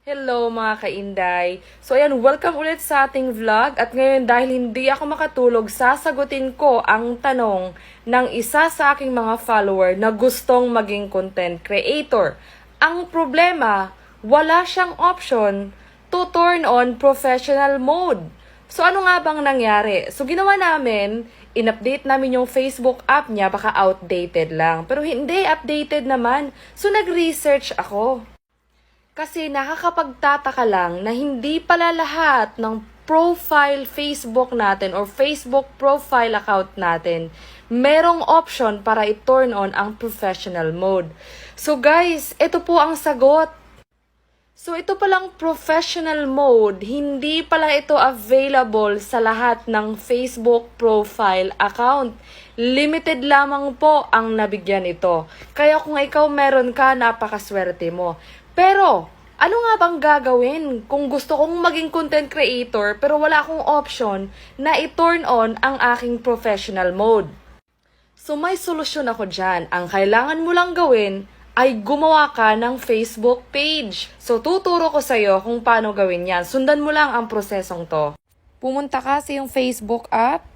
Hello mga kainday! So ayan, welcome ulit sa ating vlog at ngayon dahil hindi ako makatulog, sasagutin ko ang tanong ng isa sa aking mga follower na gustong maging content creator. Ang problema, wala siyang option to turn on professional mode. So ano nga bang nangyari? So ginawa namin, in-update namin yung Facebook app niya, baka outdated lang. Pero hindi, updated naman. So nag-research ako. Kasi nakakapagtataka lang na hindi pala lahat ng profile Facebook natin or Facebook profile account natin merong option para i-turn on ang professional mode. So guys, ito po ang sagot. So ito palang professional mode, hindi pala ito available sa lahat ng Facebook profile account. Limited lamang po ang nabigyan ito. Kaya kung ikaw meron ka, napakaswerte mo. Pero, ano nga bang gagawin kung gusto kong maging content creator pero wala akong option na i-turn on ang aking professional mode? So may solusyon ako dyan. Ang kailangan mo lang gawin ay gumawa ka ng Facebook page. So tuturo ko sa'yo kung paano gawin yan. Sundan mo lang ang prosesong to. Pumunta ka sa iyong Facebook app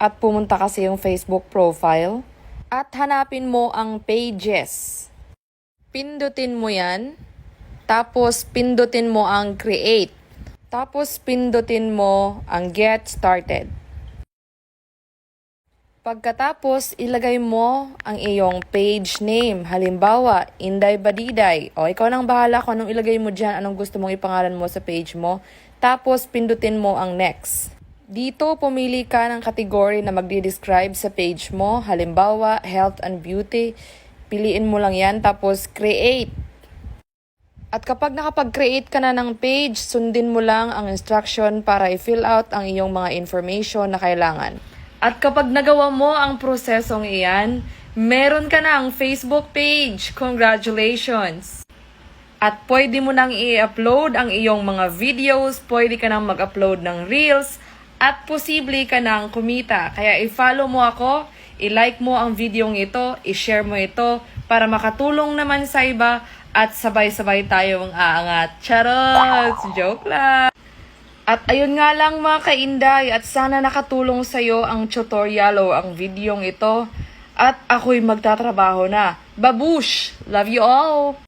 at pumunta ka sa iyong Facebook profile at hanapin mo ang pages. Pindutin mo yan. Tapos, pindutin mo ang create. Tapos, pindutin mo ang get started. Pagkatapos, ilagay mo ang iyong page name. Halimbawa, Inday Badiday. O, ikaw nang bahala kung anong ilagay mo dyan, anong gusto mong ipangalan mo sa page mo. Tapos, pindutin mo ang next. Dito, pumili ka ng category na magdi-describe sa page mo. Halimbawa, health and beauty. Piliin mo lang yan, tapos create. At kapag nakapag-create ka na ng page, sundin mo lang ang instruction para i-fill out ang iyong mga information na kailangan. At kapag nagawa mo ang prosesong iyan, meron ka na ang Facebook page. Congratulations! At pwede mo nang i-upload ang iyong mga videos, pwede ka nang mag-upload ng reels, at posible ka nang kumita. Kaya i-follow mo ako, i-like mo ang videong ito, i-share mo ito para makatulong naman sa iba at sabay-sabay tayong aangat. Charot! Joke lang! At ayun nga lang mga kainday at sana nakatulong sa'yo ang tutorial o ang videong ito at ako'y magtatrabaho na. Babush! Love you all!